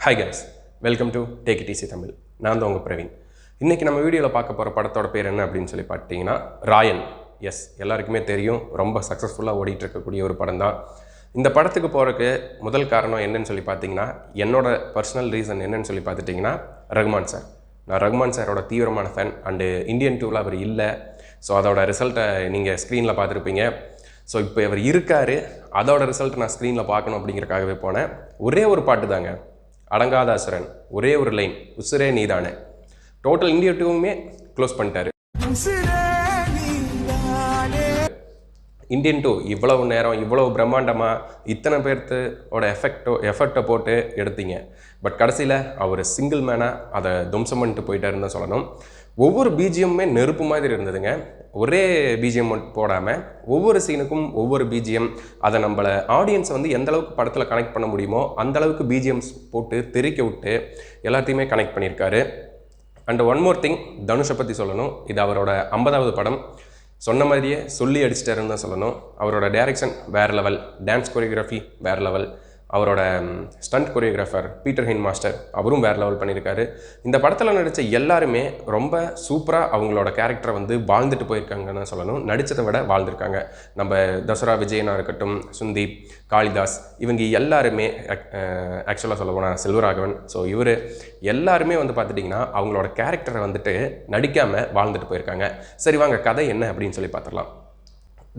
Hi guys, welcome to take it easy Tamil. நான் தான் உங்கள் பிரவீன். இன்றைக்கி நம்ம வீடியோவில் பார்க்க போகிற படத்தோட பேர் என்ன அப்படின்னு சொல்லி பார்த்தீங்கன்னா ராயன். எஸ், எல்லாருக்குமே தெரியும், ரொம்ப சக்ஸஸ்ஃபுல்லாக ஓடிட்டு இருக்கக்கூடிய ஒரு படம் தான். இந்த படத்துக்கு போகிறதுக்கு முதல் காரணம் என்னன்னு சொல்லி பார்த்தீங்கன்னா, என்னோட பர்சனல் ரீசன் என்னன்னு சொல்லி பார்த்துட்டிங்கன்னா ரஹ்மான் சார். நான் ரஹ்மான் சாரோட தீவிரமான ஃபேன். அண்டு இந்தியன் டூவில் அவர் இல்லை. ஸோ அதோட ரிசல்ட்டை நீங்கள் ஸ்க்ரீனில் பார்த்துருப்பீங்க. ஸோ இப்போ அவர் இருக்கார், அதோட ரிசல்ட் நான் ஸ்க்ரீனில் பார்க்கணும் அப்படிங்கிறக்காகவே போனேன். ஒரே ஒரு பாட்டு தாங்க, அடங்காத அசுரன், ஒரே ஒரு லைன், உசுரே நீதானே. டோட்டல் இந்தியா டூவுமே க்ளோஸ் பண்ணிட்டாரு. இந்தியன் டூ இவ்வளவு நேரம் இவ்வளவு பிரம்மாண்டமாக இத்தனை பேர்த்தோட எஃபெக்டை போட்டு எடுத்தீங்க. பட் கடைசியில் அவர் சிங்கிள் மேனாக அதை துவம்சம் பண்ணிட்டு போயிட்டாருன்னு தான் சொல்லணும். ஒவ்வொரு பிஜிஎம்மே நெருப்பு மாதிரி இருந்ததுங்க. ஒரே பிஜிஎம் போடாமல் ஒவ்வொரு சீனுக்கும் ஒவ்வொரு பிஜிஎம், அதை நம்மளை ஆடியன்ஸை வந்து எந்த அளவுக்கு படத்தில் கனெக்ட் பண்ண முடியுமோ அந்த அளவுக்கு பிஜிஎம்ஸ் போட்டு தெறிக்க விட்டு எல்லாத்தையுமே கனெக்ட் பண்ணியிருக்காரு. அண்ட் ஒன் மோர் திங், தனுஷை பற்றி சொல்லணும். இது அவரோட 50வது படம். சொன்ன மாதிரியே சொல்லி அடிச்சிட்டாருன்னு தான் சொல்லணும். அவரோட டைரக்ஷன் வேறு லெவல், டான்ஸ் கொரியோகிராஃபி வேறு லெவல், அவரோட stunt choreographer Peter Hein master அவரும் வேறு லெவல் பண்ணியிருக்காரு. இந்த படத்தில் நடித்த எல்லாருமே ரொம்ப சூப்பராக அவங்களோட கேரக்டரை வந்து வாழ்ந்துட்டு போயிருக்காங்கன்னு சொல்லணும். நடித்ததை விட வாழ்ந்திருக்காங்க. நம்ம தசரா விஜயனாக இருக்கட்டும், சுந்தீப், காளிதாஸ், இவங்க எல்லாருமே ஆக்சுவலாக சொல்ல போனால் செல்வராகவன், ஸோ இவர் எல்லாருமே வந்து பார்த்துட்டிங்கன்னா அவங்களோட கேரக்டரை வந்துட்டு நடிக்காமல் வாழ்ந்துட்டு போயிருக்காங்க. சரி வாங்க, கதை என்ன அப்படின்னு சொல்லி பார்த்துடலாம்.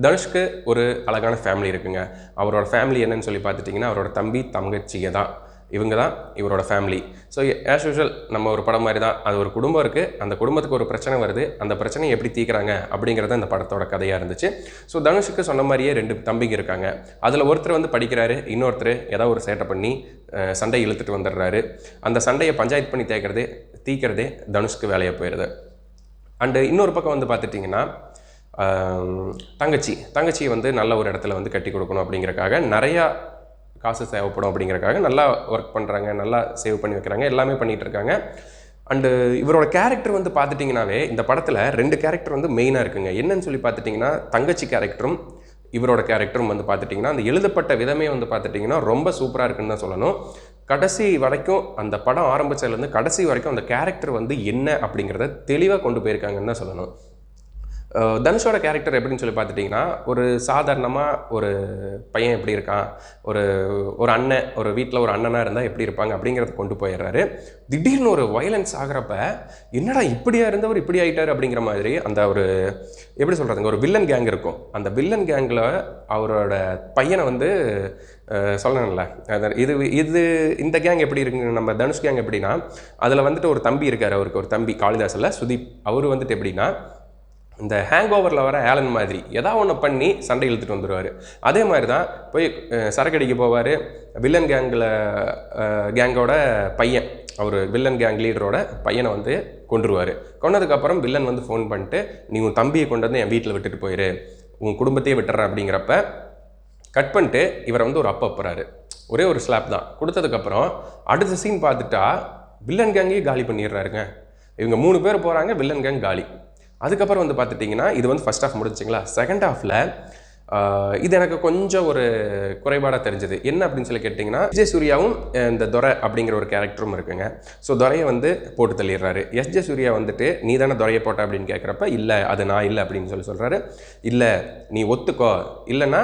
தனுஷ்க்கு ஒரு அழகான ஃபேமிலி இருக்குங்க. அவரோட ஃபேமிலி என்னன்னு சொல்லி பார்த்துட்டிங்கன்னா அவரோட தம்பி தங்கச்சியை தான், இவங்க தான் இவரோட ஃபேமிலி. ஸோ ஆஸ் யூஷுவல் நம்ம ஒரு படம் மாதிரி தான், அது ஒரு குடும்பம் இருக்குது, அந்த குடும்பத்துக்கு ஒரு பிரச்சனை வருது, அந்த பிரச்சனையை எப்படி தீர்க்குறாங்க அப்படிங்கிறத இந்த படத்தோட கதையாக இருந்துச்சு. ஸோ தனுஷுக்கு சொன்ன மாதிரியே 2 தம்பிங்க இருக்காங்க. அதில் ஒருத்தர் வந்து படிக்கிறாரு, இன்னொருத்தர் ஏதாவது ஒரு சேட்டை பண்ணி சண்டை இழுத்துட்டு வந்துடுறாரு. அந்த சண்டையை பஞ்சாயத்து பண்ணி தீர்க்கிறதே தனுஷ்க்கு வேலையாக போயிடுது. அண்டு இன்னொரு பக்கம் வந்து பார்த்துட்டிங்கன்னா தங்கச்சி வந்து நல்ல ஒரு இடத்துல வந்து கட்டி கொடுக்கணும் அப்படிங்கிறக்காக, நிறையா காசு தேவைப்படும் அப்படிங்கிறக்காக நல்லா ஒர்க் பண்ணுறாங்க, நல்லா சேவ் பண்ணி வைக்கிறாங்க, எல்லாமே பண்ணிகிட்டு இருக்காங்க. அண்டு இவரோட கேரக்டர் வந்து பார்த்துட்டிங்கனாவே இந்த படத்தில் 2 கேரக்டர் வந்து மெயினாக இருக்குங்க. என்னன்னு சொல்லி பார்த்துட்டிங்கன்னா தங்கச்சி கேரக்டரும் இவரோட கேரக்டரும் வந்து பார்த்துட்டிங்கன்னா அந்த எழுதப்பட்ட விதமே வந்து பார்த்துட்டிங்கன்னா ரொம்ப சூப்பராக இருக்குன்னு தான் சொல்லணும். கடைசி வரைக்கும் அந்த படம் ஆரம்பித்ததுலேருந்து கடைசி வரைக்கும் அந்த கேரக்டர் வந்து என்ன அப்படிங்கிறத தெளிவாக கொண்டு போயிருக்காங்கன்னு தான் சொல்லணும். தனுஷோட கேரக்டர் எப்படின்னு சொல்லி பார்த்துட்டிங்கன்னா, ஒரு சாதாரணமாக ஒரு பையன் எப்படி இருக்கான், ஒரு அண்ணன், ஒரு வீட்டில் ஒரு அண்ணனாக இருந்தால் எப்படி இருப்பாங்க அப்படிங்கிறத கொண்டு போயிடுறாரு. திடீர்னு ஒரு வயலன்ஸ் ஆகிறப்ப என்னடா இப்படியா இருந்தவர் இப்படி ஆகிட்டார் அப்படிங்கிற மாதிரி அந்த ஒரு எப்படி சொல்கிறதுங்க, ஒரு வில்லன் கேங் இருக்கும். அந்த வில்லன் கேங்கில் அவரோட பையனை வந்து சொல்லணும்ல, இந்த கேங் எப்படி இருக்குங்க, நம்ம தனுஷ் கேங் எப்படின்னா அதில் வந்துட்டு ஒரு தம்பி இருக்கார், அவருக்கு ஒரு தம்பி காளிதாஸில் சுதீப். அவர் வந்துட்டு எப்படின்னா இந்த ஹேங் ஓவரில் வர ஆலன் மாதிரி ஏதாவது ஒன்று பண்ணி சண்டை இழுத்துட்டு வந்துடுவார். அதே மாதிரி தான் போய் சரக்கடிக்க போவார். வில்லன் கேங்கோட பையன், அவர் வில்லன் கேங் லீடரோட பையனை வந்து கொண்டுருவார். கொண்டதுக்கப்புறம் வில்லன் வந்து ஃபோன் பண்ணிட்டு, நீ உன் தம்பியை கொண்டு வந்து என் வீட்டில் விட்டுட்டு போயிரு, உன் குடும்பத்தையே விட்டுறேன் அப்படிங்கிறப்ப கட் பண்ணிட்டு இவரை வந்து ஒரு அப்போ போகிறாரு. ஒரே ஒரு ஸ்லாப் தான் கொடுத்ததுக்கப்புறம் அடுத்த சீன் பார்த்துட்டா வில்லன் கேங்கையே காலி பண்ணிடுறாருங்க. இவங்க 3 பேர் போகிறாங்க, வில்லன் கேங் காலி. அதுக்கப்புறம் வந்து பார்த்துட்டிங்கன்னா இது வந்து ஃபஸ்ட் ஹாஃப் முடிஞ்சிங்களா. செகண்ட் ஹாஃபில் இது எனக்கு கொஞ்சம் ஒரு குறைபாடாக தெரிஞ்சது. என்ன அப்படின்னு சொல்லி கேட்டிங்கன்னா, எஸ்ஜே சூர்யாவும் இந்த துரை அப்படிங்கிற ஒரு கேரக்டரும் இருக்குங்க. ஸோ துரையை வந்து போட்டு தள்ளிடுறாரு. எஸ்ஜே சூர்யா வந்துட்டு நீ தானே துரையை போட்ட அப்படின்னு கேட்குறப்ப இல்லை அது நான் இல்லை அப்படின்னு சொல்கிறாரு. இல்லை நீ ஒத்துக்கோ, இல்லைன்னா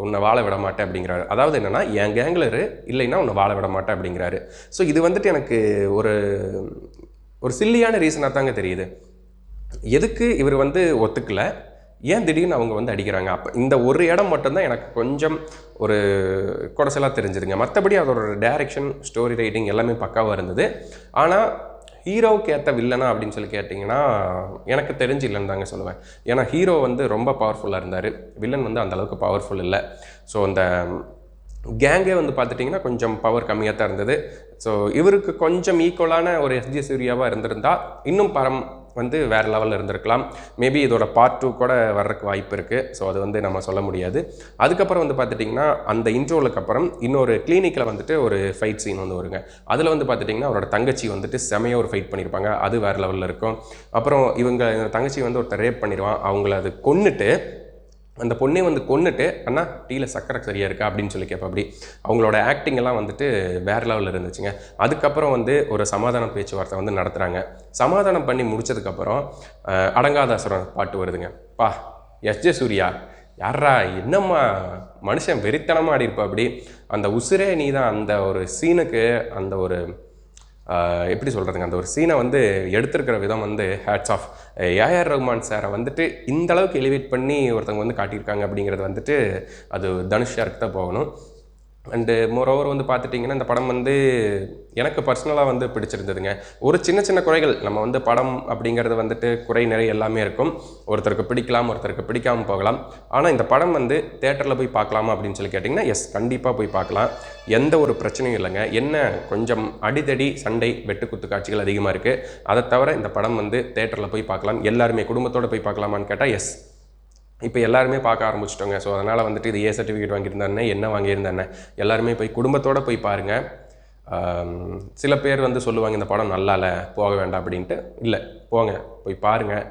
உன்னை வாழ விட மாட்டேன் அப்படிங்கிறாரு. அதாவது என்னென்னா என் கேங்கில் இல்லைன்னா உன்னை வாழ விட மாட்டேன் அப்படிங்கிறாரு. ஸோ இது வந்துட்டு எனக்கு ஒரு சில்லியான ரீசனாக தாங்க தெரியுது. எதுக்கு இவர் வந்து ஒத்துக்கலை, ஏன் திடீர்னு அவங்க வந்து அடிக்கிறாங்க. அப்போ இந்த ஒரு இடம் மட்டும்தான் எனக்கு கொஞ்சம் ஒரு குறைச்சலாக தெரிஞ்சுதுங்க. மற்றபடி அதோட டைரக்ஷன், ஸ்டோரி ரைட்டிங் எல்லாமே பக்காவாக இருந்தது. ஆனால் ஹீரோவுக்கு ஏற்ற வில்லனா அப்படின்னு சொல்லி கேட்டிங்கன்னா எனக்கு தெரிஞ்சு இல்லைன்னு தாங்க சொல்லுவேன். ஏன்னா ஹீரோ வந்து ரொம்ப பவர்ஃபுல்லாக இருந்தார், வில்லன் வந்து அந்தளவுக்கு பவர்ஃபுல் இல்லை. ஸோ அந்த கேங்கே வந்து பார்த்துட்டிங்கன்னா கொஞ்சம் பவர் கம்மியாக தான் இருந்தது. ஸோ இவருக்கு கொஞ்சம் ஈக்குவலான ஒரு எஸ்ஜே சூர்யாவாக இருந்திருந்தால் இன்னும் படம் வந்து வேறு லெவலில் இருந்திருக்கலாம். மேபி இதோட பார்ட் 2 கூட வர்றதுக்கு வாய்ப்பு இருக்குது. ஸோ அது வந்து நம்ம சொல்ல முடியாது. அதுக்கப்புறம் வந்து பார்த்துட்டிங்கன்னா அந்த இன்ட்ரோலுக்கு அப்புறம் இன்னொரு கிளினிக்கில் வந்துட்டு ஒரு ஃபைட் சீன் வந்து வருங்க. அதில் வந்து பார்த்துட்டிங்கன்னா அவரோட தங்கச்சி வந்துட்டு செமையாக ஒரு ஃபைட் பண்ணியிருப்பாங்க, அது வேறு லெவலில் இருக்கும். அப்புறம் இவங்க தங்கச்சி வந்து ஒருத்தர் ரேப் பண்ணிடுவான், அவங்கள அது கொன்னுட்டு அந்த பொண்ணே வந்து கொன்னுட்டு, அண்ணா டீயில் சர்க்கரை சரியாக இருக்கா அப்படின்னு சொல்லி கேட்பா. அப்படி அவங்களோட ஆக்டிங் எல்லாம் வந்துட்டு வேறு லெவலில் இருந்துச்சுங்க. அதுக்கப்புறம் வந்து ஒரு சமாதான பேச்சுவார்த்தை வந்து நடத்துகிறாங்க. சமாதானம் பண்ணி முடிச்சதுக்கப்புறம் அடங்காத அசுரன் பாட்டு வருதுங்க. பா எஸ்.ஜே. சூர்யா யாரா என்னம்மா மனுஷன் வெறித்தனமாக ஆடிருப்பா. அப்படி அந்த உசுரே நீ தான். அந்த ஒரு சீனுக்கு அந்த ஒரு எப்படி சொல்கிறதுங்க, அந்த ஒரு சீனை வந்து எடுத்திருக்கிற விதம் வந்து ஹேட்ஸ் ஆஃப். ஏஆர் ரஹ்மான் சாரை வந்துட்டு இந்த அளவுக்கு எலிவேட் பண்ணி ஒருத்தவங்க வந்து காட்டியிருக்காங்க அப்படிங்கிறது வந்துட்டு அது தனுஷ் சாருக்கு தான் போகணும். அண்டு மோரோவர் வந்து பார்த்துட்டிங்கன்னா இந்த படம் வந்து எனக்கு பர்சனலாக வந்து பிடிச்சிருந்ததுங்க. ஒரு சின்ன சின்ன குறைகள், நம்ம வந்து படம் அப்படிங்கிறது வந்துட்டு குறை நிறைய எல்லாமே இருக்கும். ஒருத்தருக்கு பிடிக்கலாம், ஒருத்தருக்கு பிடிக்காமல் போகலாம். ஆனால் இந்த படம் வந்து தேட்டரில் போய் பார்க்கலாமா அப்படின்னு சொல்லி கேட்டிங்கன்னா எஸ், கண்டிப்பாக போய் பார்க்கலாம். எந்த ஒரு பிரச்சனையும் இல்லைங்க. என்ன கொஞ்சம் அடிதடி சண்டை வெட்டுக்குத்து காட்சிகள் அதிகமாக இருக்குது. அதை தவிர இந்த படம் வந்து தேட்டரில் போய் பார்க்கலாம். எல்லாருமே குடும்பத்தோடு போய் பார்க்கலாமான்னு கேட்டால் எஸ், இப்போ எல்லாருமே பார்க்க ஆரம்பிச்சிட்டோங்க. ஸோ அதனால் வந்துட்டு இது ஏ சர்டிஃபிகேட் வாங்கியிருந்தானே, என்ன வாங்கியிருந்தானே, எல்லாருமே போய் குடும்பத்தோடு போய் பாருங்கள். சில பேர் வந்து சொல்லுவாங்க இந்த படம் நல்லா இல்லை, போக வேண்டாம் அப்படின்ட்டு. இல்லை, போங்க, போய் பாருங்கள்.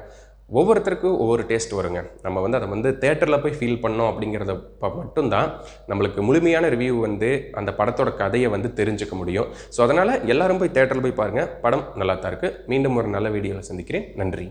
ஒவ்வொருத்தருக்கும் ஒவ்வொரு டேஸ்ட் வருங்க. நம்ம வந்து அதை வந்து தேட்டரில் போய் ஃபீல் பண்ணோம் அப்படிங்கிறத மட்டும்தான் நம்மளுக்கு முழுமையான ரிவ்யூ வந்து அந்த படத்தோட கதையை வந்து தெரிஞ்சுக்க முடியும். ஸோ அதனால் எல்லோரும் போய் தேட்டரில் போய் பாருங்கள். படம் நல்லா தான் இருக்குது. மீண்டும் ஒரு நல்ல வீடியோவில் சந்திக்கிறேன். நன்றி.